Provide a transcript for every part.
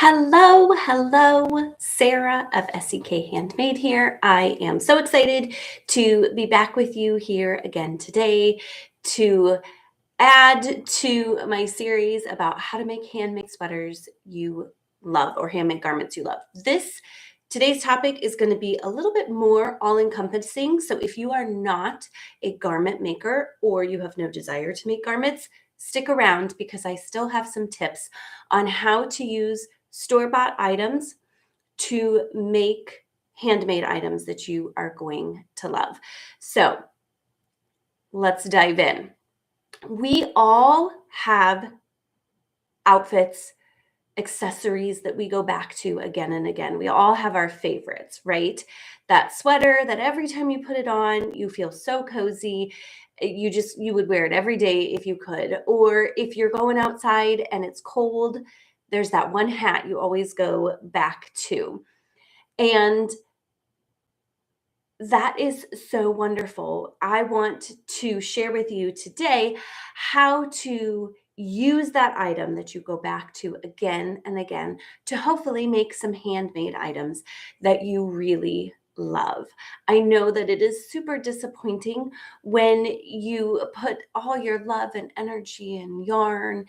Hello, Sarah of SEK Handmade here. I am so excited to be back with you here again today to add to my series about how to make handmade sweaters you love or handmade garments you love. Today's topic is going to be a little bit more all-encompassing. So if you are not a garment maker or you have no desire to make garments, stick around because I still have some tips on how to use store-bought items to make handmade items that you are going to love. So let's dive in. We all have outfits, accessories that we go back to again and again. We all have our favorites, right? That sweater that every time you put it on, you feel so cozy. You would wear it every day if you could. Or if you're going outside and it's cold, there's that one hat you always go back to. And that is so wonderful. I want to share with you today how to use that item that you go back to again and again to hopefully make some handmade items that you really love. I know that it is super disappointing when you put all your love and energy and yarn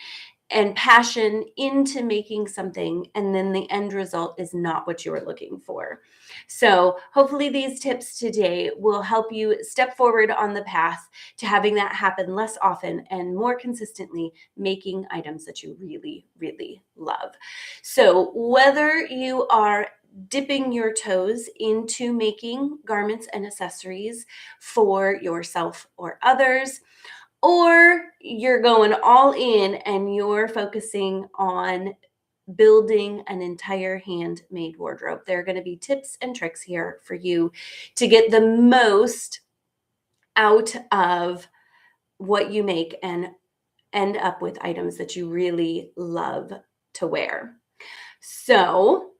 and passion into making something, and then the end result is not what you were looking for. So hopefully these tips today will help you step forward on the path to having that happen less often and more consistently making items that you really, really love. So whether you are dipping your toes into making garments and accessories for yourself or others, or you're going all in and you're focusing on building an entire handmade wardrobe, there are going to be tips and tricks here for you to get the most out of what you make and end up with items that you really love to wear. So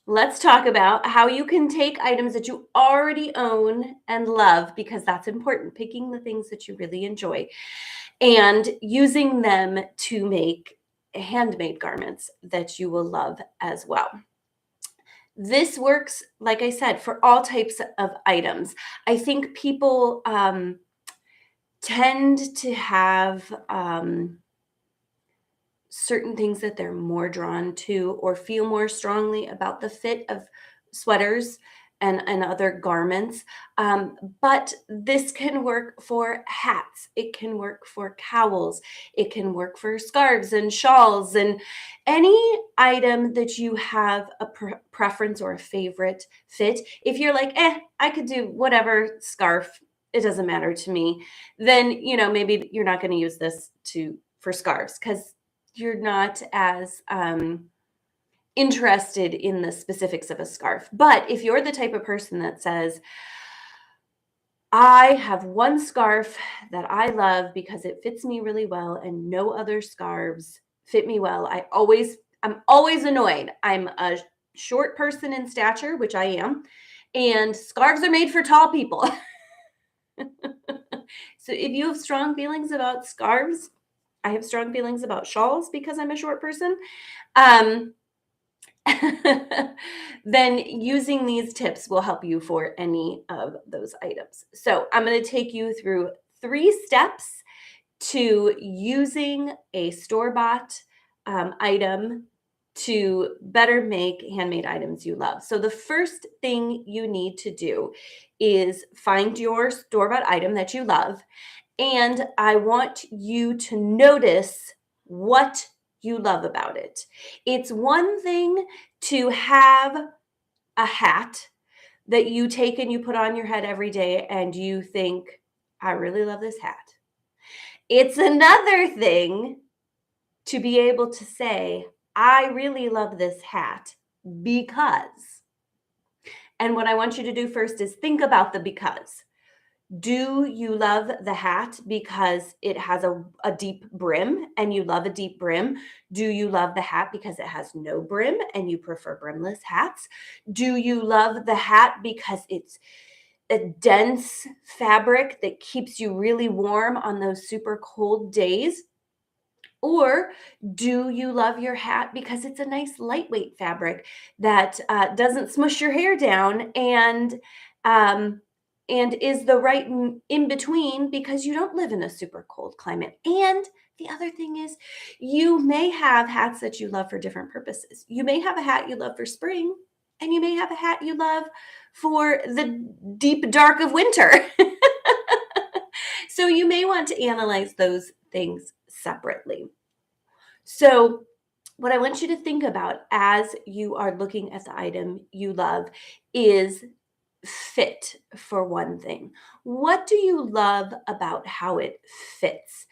let's talk about how you can take items that you already own and love, because that's important, picking the things that you really enjoy and using them to make handmade garments that you will love as well. This works, like I said, for all types of items. I think people tend to have certain things that they're more drawn to or feel more strongly about the fit of sweaters and other garments. But this can work for hats. It can work for cowls. It can work for scarves and shawls and any item that you have a preference or a favorite fit. If you're like, I could do whatever scarf, it doesn't matter to me, then, maybe you're not going to use this for scarves because you're not as interested in the specifics of a scarf. But if you're the type of person that says, I have one scarf that I love because it fits me really well and no other scarves fit me well, I'm always annoyed. I'm a short person in stature, which I am, and scarves are made for tall people. So if you have strong feelings about scarves, I have strong feelings about shawls because I'm a short person. Then using these tips will help you for any of those items. So I'm going to take you through 3 steps to using a store-bought item to better make handmade items you love. So the first thing you need to do is find your store-bought item that you love, and I want you to notice what you love about it. It's one thing to have a hat that you take and you put on your head every day and you think, I really love this hat. It's another thing to be able to say, I really love this hat because. And what I want you to do first is think about the because. Do you love the hat because it has a deep brim and you love a deep brim? Do you love the hat because it has no brim and you prefer brimless hats? Do you love the hat because it's a dense fabric that keeps you really warm on those super cold days? Or do you love your hat because it's a nice lightweight fabric that doesn't smush your hair down um, and is the right in between because you don't live in a super cold climate. And the other thing is, you may have hats that you love for different purposes. You may have a hat you love for spring, and you may have a hat you love for the deep dark of winter. So you may want to analyze those things separately. So what I want you to think about as you are looking at the item you love is fit, for one thing. What do you love about how it fits?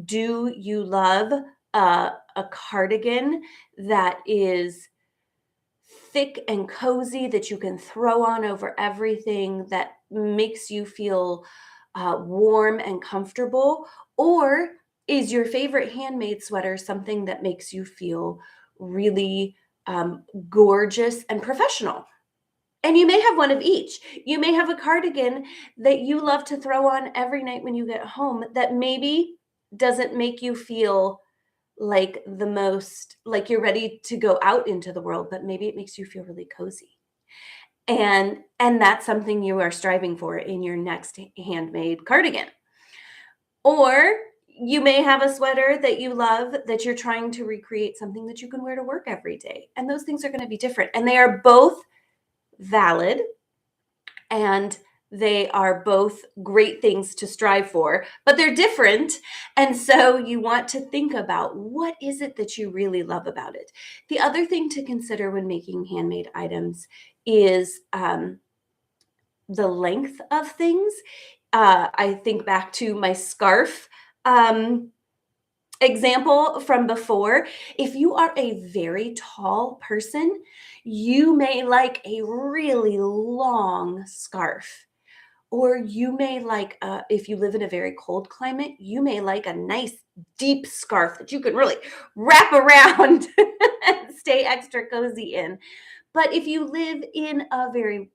Do you love a cardigan that is thick and cozy that you can throw on over everything, that makes you feel warm and comfortable? Or is your favorite handmade sweater something that makes you feel really gorgeous and professional? And you may have one of each. You may have a cardigan that you love to throw on every night when you get home that maybe doesn't make you feel like the most like you're ready to go out into the world, but maybe it makes you feel really cozy. And that's something you are striving for in your next handmade cardigan. Or you may have a sweater that you love that you're trying to recreate something that you can wear to work every day. And those things are going to be different. And they are both valid, and they are both great things to strive for, but they're different. And so you want to think about, what is it that you really love about it? The other thing to consider when making handmade items is the length of things. I think back to my scarf example from before. If you are a very tall person, you may like a really long scarf. Or you may like, if you live in a very cold climate, you may like a nice deep scarf that you can really wrap around and stay extra cozy in. But if you live in a very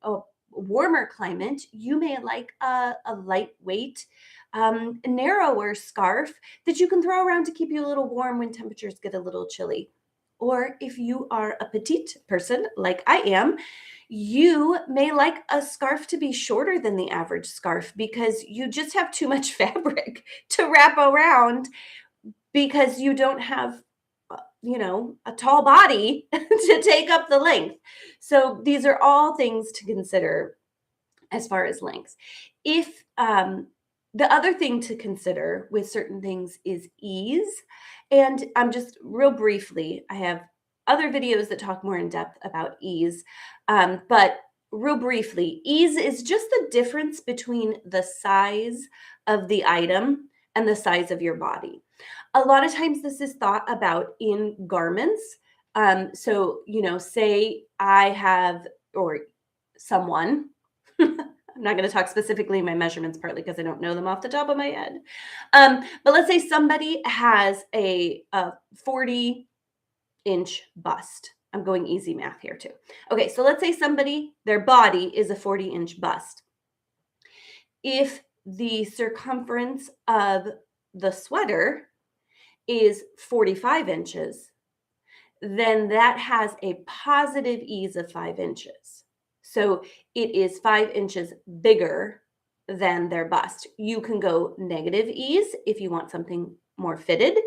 warmer climate, you may like a lightweight, narrower scarf that you can throw around to keep you a little warm when temperatures get a little chilly. Or if you are a petite person like I am, you may like a scarf to be shorter than the average scarf because you just have too much fabric to wrap around because you don't have a tall body to take up the length. So these are all things to consider as far as lengths. If the other thing to consider with certain things is ease. And I'm just real briefly, I have other videos that talk more in depth about ease. But real briefly, ease is just the difference between the size of the item and the size of your body. A lot of times this is thought about in garments. So, say I have, or someone, I'm not going to talk specifically my measurements, partly because I don't know them off the top of my head. But let's say somebody has a 40-inch bust. I'm going easy math here too. Okay, so let's say their body is a 40-inch bust. If the circumference of the sweater is 45 inches, then that has a positive ease of 5 inches. So it is 5 inches bigger than their bust. You can go negative ease if you want something more fitted,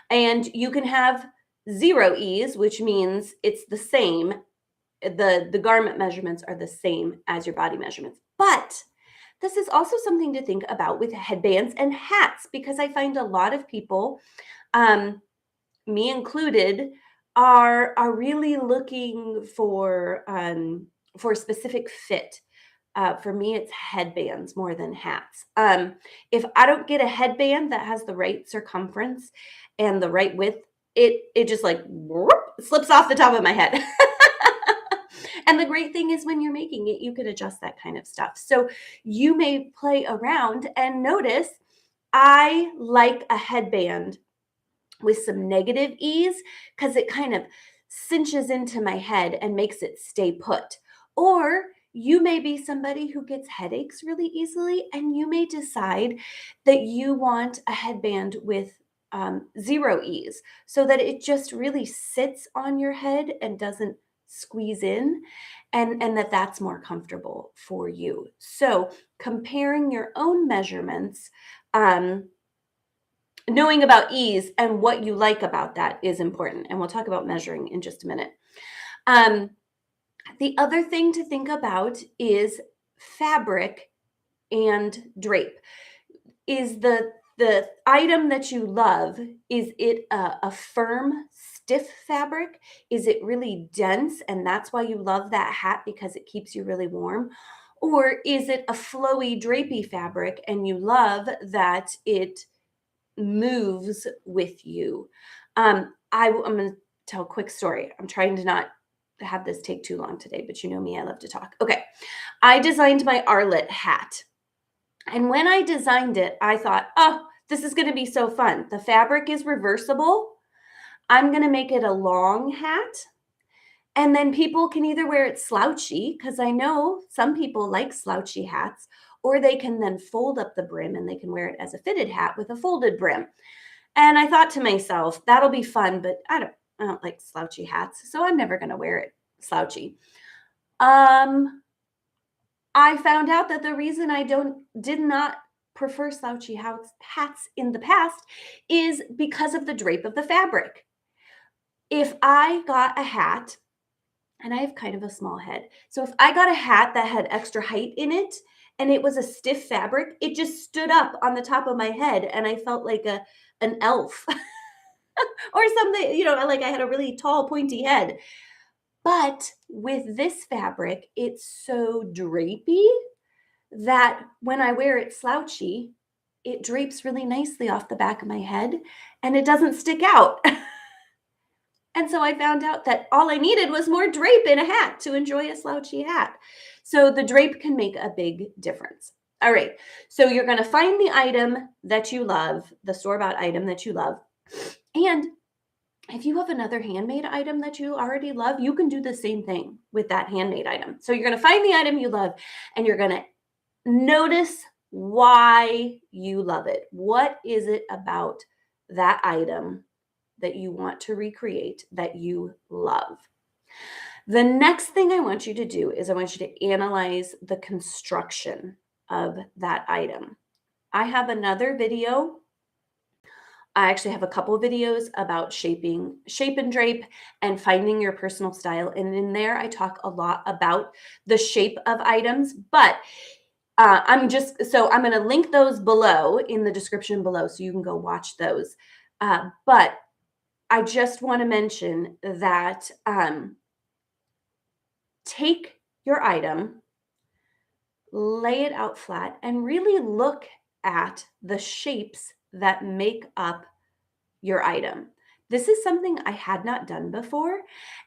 and you can have zero ease, which means it's the same. The garment measurements are the same as your body measurements. But this is also something to think about with headbands and hats, because I find a lot of people, me included, are really looking for specific fit. For me, it's headbands more than hats. If I don't get a headband that has the right circumference and the right width, it just like slips off the top of my head. And the great thing is, when you're making it, you can adjust that kind of stuff. So you may play around and notice, I like a headband with some negative ease because it kind of cinches into my head and makes it stay put. Or you may be somebody who gets headaches really easily, and you may decide that you want a headband with zero ease, so that it just really sits on your head and doesn't squeeze in, and that's more comfortable for you. So comparing your own measurements, um, knowing about ease and what you like about that is important. And we'll talk about measuring in just a minute. Um, the other thing to think about is fabric and drape. Is the item that you love, is it a firm, stiff fabric? Is it really dense and that's why you love that hat because it keeps you really warm? Or is it a flowy, drapey fabric and you love that it moves with you? I'm going to tell a quick story. I'm trying to not have this take too long today, but you know me, I love to talk. Okay. I designed my Arlitt hat. And when I designed it, I thought, oh, this is going to be so fun. The fabric is reversible. I'm going to make it a long hat. And then people can either wear it slouchy, because I know some people like slouchy hats, or they can then fold up the brim and they can wear it as a fitted hat with a folded brim. And I thought to myself, that'll be fun, but I don't like slouchy hats, so I'm never going to wear it slouchy. I found out that the reason I did not prefer slouchy hats in the past is because of the drape of the fabric. If I got a hat, and I have kind of a small head, so if I got a hat that had extra height in it and it was a stiff fabric, it just stood up on the top of my head and I felt like an elf or something, like I had a really tall, pointy head. But with this fabric, it's so drapey that when I wear it slouchy, it drapes really nicely off the back of my head and it doesn't stick out. And so I found out that all I needed was more drape in a hat to enjoy a slouchy hat. So the drape can make a big difference. All right. So you're going to find the item that you love, the store-bought item that you love. And if you have another handmade item that you already love, you can do the same thing with that handmade item. So you're going to find the item you love and you're going to notice why you love it. What is it about that item that you want to recreate that you love? The next thing I want you to do is I want you to analyze the construction of that item. I have another video. I actually have a couple of videos about shape and drape and finding your personal style. And in there, I talk a lot about the shape of items, but I'm going to link those below in the description below so you can go watch those. But I just want to mention that take your item, lay it out flat, and really look at the shapes that make up your item. This is something I had not done before,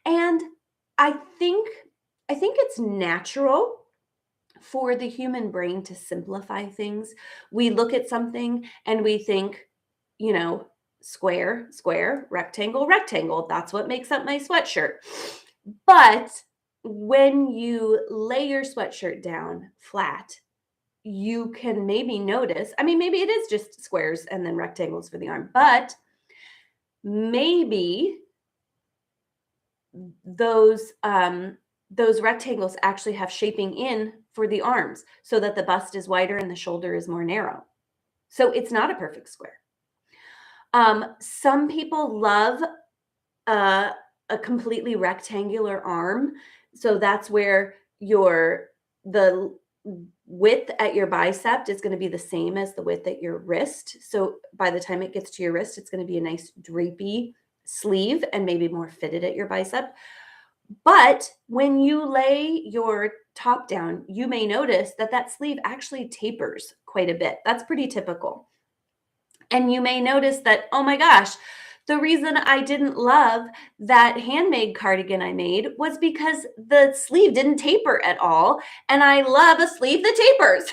and I think it's natural for the human brain to simplify things. We look at something and we think, square, square, rectangle, rectangle. That's what makes up my sweatshirt. But when you lay your sweatshirt down flat, you can maybe notice, maybe it is just squares and then rectangles for the arm, but maybe those rectangles actually have shaping in for the arms so that the bust is wider and the shoulder is more narrow. So it's not a perfect square. Some people love a completely rectangular arm. So that's where the width at your bicep is going to be the same as the width at your wrist. So by the time it gets to your wrist, it's going to be a nice drapey sleeve and maybe more fitted at your bicep. But when you lay your top down, you may notice that sleeve actually tapers quite a bit. That's pretty typical. And you may notice that, oh my gosh, the reason I didn't love that handmade cardigan I made was because the sleeve didn't taper at all. And I love a sleeve that tapers.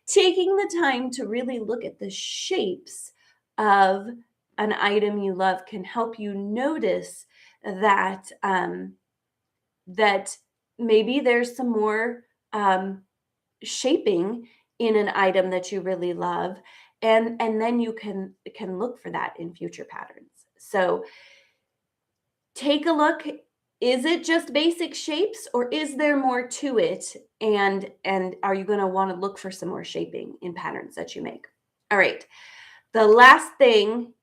Taking the time to really look at the shapes of an item you love can help you notice that that maybe there's some more shaping in an item that you really love, And then you can look for that in future patterns. So take a look. Is it just basic shapes, or is there more to it? And are you going to want to look for some more shaping in patterns that you make? All right. The last thing,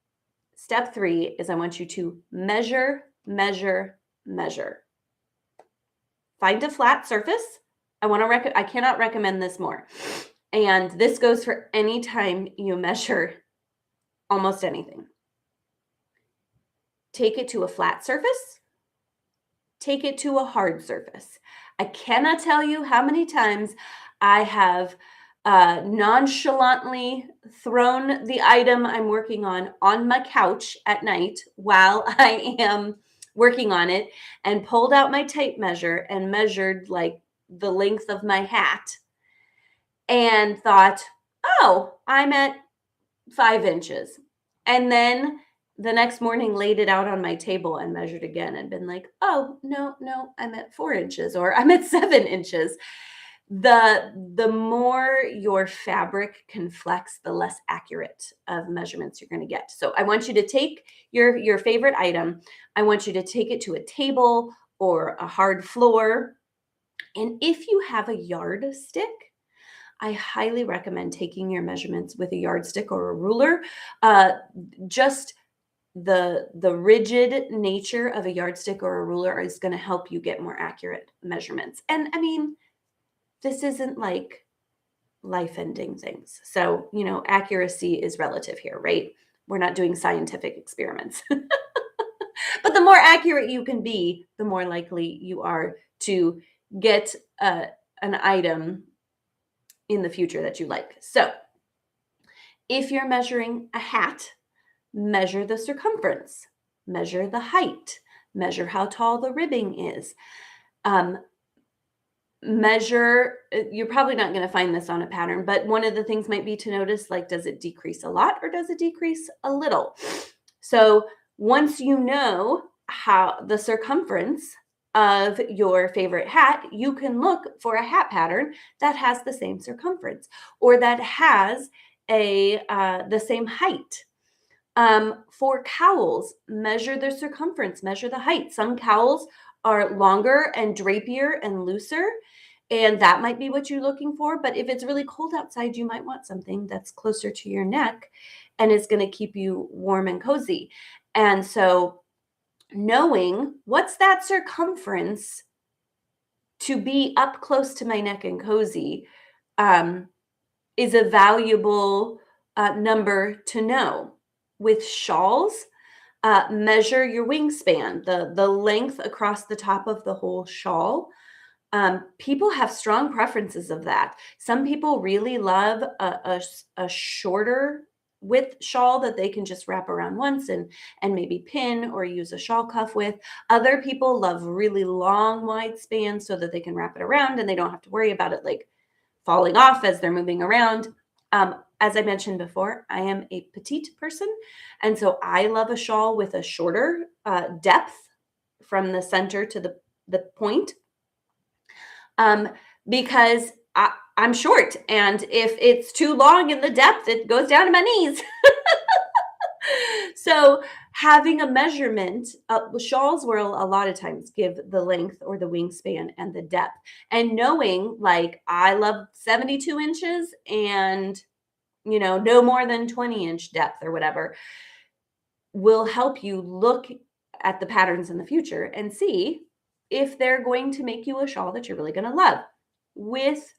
step 3, is I want you to measure, measure, measure. Find a flat surface. I cannot recommend this more. And this goes for any time you measure almost anything. Take it to a flat surface. Take it to a hard surface. I cannot tell you how many times I have nonchalantly thrown the item I'm working on my couch at night while I am working on it, and pulled out my tape measure and measured like the length of my hat and thought, oh, I'm at 5 inches. And then the next morning laid it out on my table and measured again and been like, oh, no, I'm at 4 inches, or I'm at 7 inches. The more your fabric can flex, the less accurate of measurements you're going to get. So I want you to take your favorite item. I want you to take it to a table or a hard floor. And if you have a yardstick, I highly recommend taking your measurements with a yardstick or a ruler. Just the rigid nature of a yardstick or a ruler is going to help you get more accurate measurements. And I mean, this isn't like life-ending things. So, accuracy is relative here, right? We're not doing scientific experiments. But the more accurate you can be, the more likely you are to get an item in the future that you like. So if you're measuring a hat, measure the circumference, measure the height, measure how tall the ribbing is. Measure, you're probably not going to find this on a pattern, but one of the things might be to notice, like, does it decrease a lot or does it decrease a little? So once you know how the circumference of your favorite hat, you can look for a hat pattern that has the same circumference or that has the same height. For cowls, measure the circumference, measure the height. Some cowls are longer and drapier and looser, and that might be what you're looking for. But if it's really cold outside, you might want something that's closer to your neck and is going to keep you warm and cozy. And so knowing what's that circumference to be up close to my neck and cozy is a valuable number to know. With shawls, measure your wingspan, the length across the top of the whole shawl. People have strong preferences of that. Some people really love a shorter width shawl that they can just wrap around once and maybe pin or use a shawl cuff with. Other people love really long, wide spans so that they can wrap it around and they don't have to worry about it like falling off as they're moving around. As I mentioned before, I am a petite person, and so I love a shawl with a shorter depth from the center to the point, because I'm short, and if it's too long in the depth, it goes down to my knees. So having a measurement, shawls will a lot of times give the length or the wingspan and the depth, and knowing like I love 72 inches and no more than 20-inch depth or whatever, will help you look at the patterns in the future and see if they're going to make you a shawl that you're really going to love. With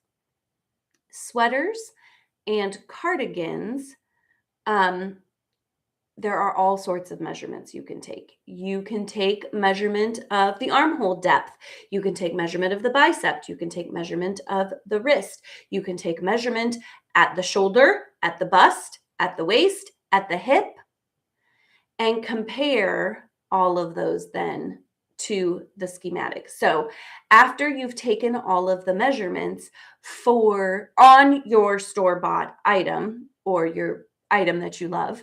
sweaters and cardigans, there are all sorts of measurements you can take. You can take measurement of the armhole depth. You can take measurement of the bicep. You can take measurement of the wrist. You can take measurement at the shoulder, at the bust, at the waist, at the hip, and compare all of those then to the schematic. So after you've taken all of the measurements on your store-bought item or your item that you love,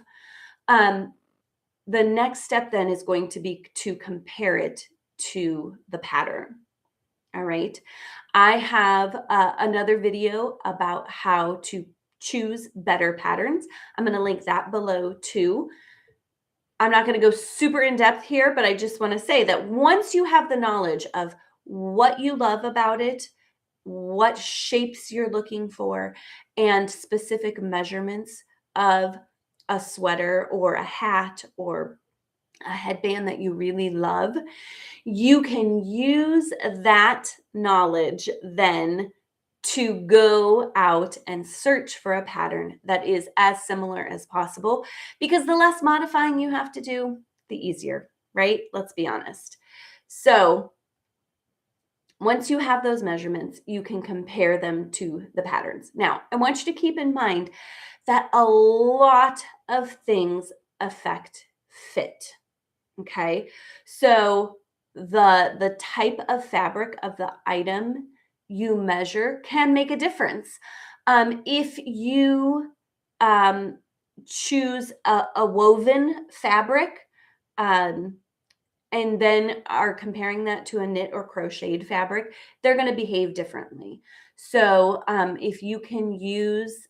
the next step then is going to be to compare it to the pattern. All right. I have another video about how to choose better patterns. I'm going to link that below too. I'm not going to go super in depth here, but I just want to say that once you have the knowledge of what you love about it, what shapes you're looking for, and specific measurements of a sweater or a hat or a headband that you really love, you can use that knowledge then to go out and search for a pattern that is as similar as possible, because the less modifying you have to do, the easier, right? Let's be honest. So once you have those measurements, you can compare them to the patterns. Now, I want you to keep in mind that a lot of things affect fit. Okay. So the type of fabric of the item you measure can make a difference. If you choose a woven fabric, and then are comparing that to a knit or crocheted fabric, they're going to behave differently. So if you can use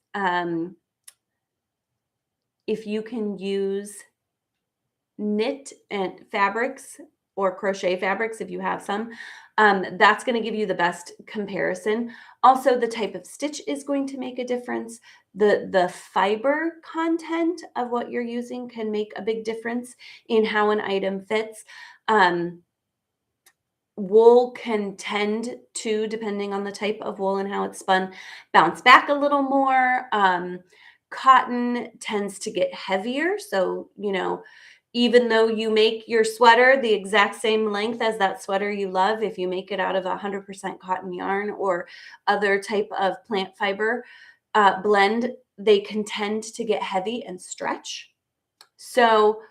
knit and fabrics or crochet fabrics, if you have some, that's going to give you the best comparison. Also, the type of stitch is going to make a difference. The fiber content of what you're using can make a big difference in how an item fits. Wool can tend to, depending on the type of wool and how it's spun, bounce back a little more. Cotton tends to get heavier. So, even though you make your sweater the exact same length as that sweater you love, if you make it out of 100% cotton yarn or other type of plant fiber blend, they can tend to get heavy and stretch. So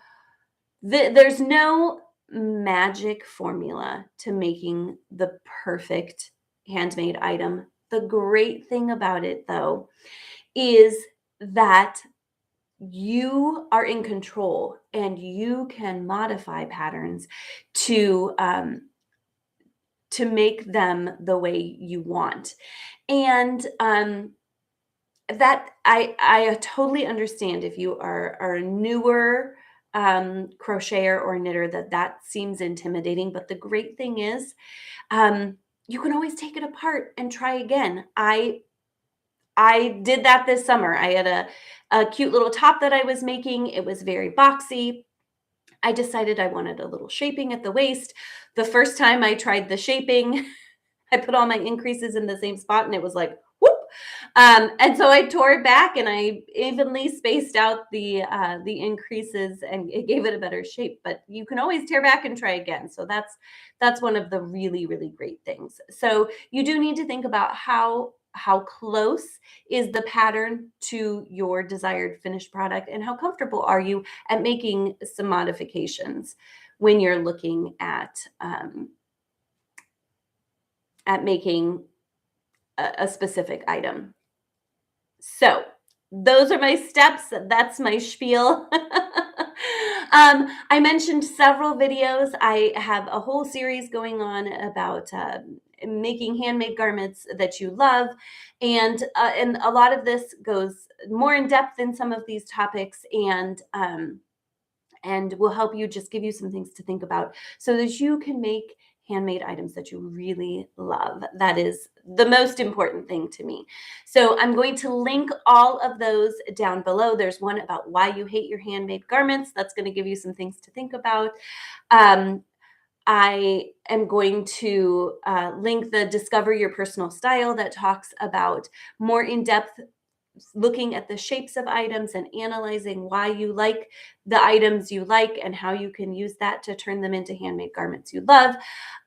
there's no magic formula to making the perfect handmade item. The great thing about it, though, is that you are in control and you can modify patterns to make them the way you want. And that I totally understand if you are a newer crocheter or knitter that seems intimidating. But the great thing is, you can always take it apart and try again. I did that this summer. I had a cute little top that I was making. It was very boxy. I decided I wanted a little shaping at the waist. The first time I tried the shaping, I put all my increases in the same spot and it was like, whoop. And so I tore it back and I evenly spaced out the increases and it gave it a better shape. But you can always tear back and try again. So that's one of the really, really great things. So you do need to think about how close is the pattern to your desired finished product and how comfortable are you at making some modifications when you're looking at making a specific item. So those are my steps. That's my spiel. I mentioned several videos. I have a whole series going on about making handmade garments that you love. And a lot of this goes more in depth in some of these topics and will help you, just give you some things to think about so that you can make handmade items that you really love. That is the most important thing to me. So I'm going to link all of those down below. There's one about why you hate your handmade garments. That's going to give you some things to think about. I am going to link the Discover Your Personal Style that talks about more in-depth looking at the shapes of items and analyzing why you like the items you like and how you can use that to turn them into handmade garments you love.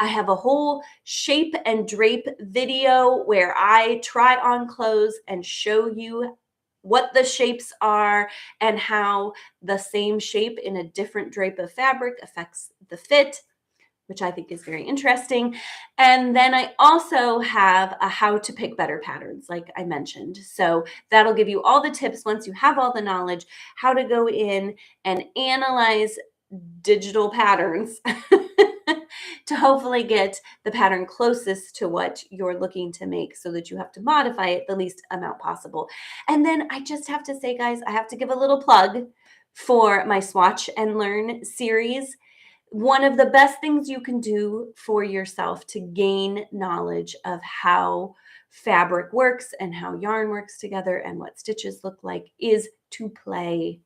I have a whole shape and drape video where I try on clothes and show you what the shapes are and how the same shape in a different drape of fabric affects the fit, which I think is very interesting. And then I also have a how to pick better patterns, like I mentioned. So that'll give you all the tips once you have all the knowledge, how to go in and analyze digital patterns to hopefully get the pattern closest to what you're looking to make so that you have to modify it the least amount possible. And then I just have to say, guys, I have to give a little plug for my Swatch and Learn series. One of the best things you can do for yourself to gain knowledge of how fabric works and how yarn works together and what stitches look like is to play.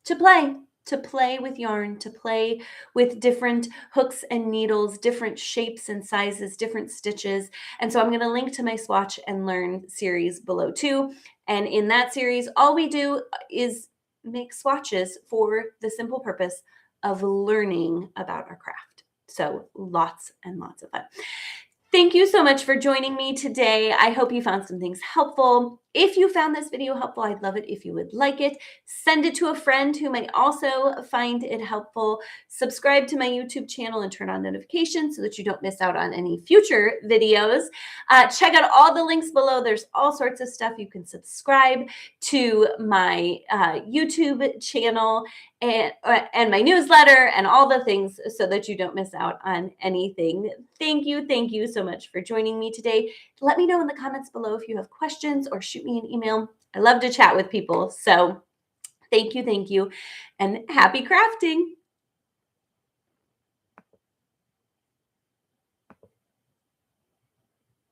To play. To play with yarn, to play with different hooks and needles, different shapes and sizes, different stitches. And so I'm going to link to my Swatch and Learn series below too. And in that series, all we do is make swatches for the simple purpose of learning about our craft. So lots and lots of fun. Thank you so much for joining me today. I hope you found some things helpful. If you found this video helpful, I'd love it if you would like it. Send it to a friend who may also find it helpful. Subscribe to my YouTube channel and turn on notifications so that you don't miss out on any future videos. Check out all the links below. There's all sorts of stuff. You can subscribe to my YouTube channel and my newsletter and all the things so that you don't miss out on anything. Thank you so much for joining me today. Let me know in the comments below if you have questions or shoot me an email. I love to chat with people. So thank you, and happy crafting.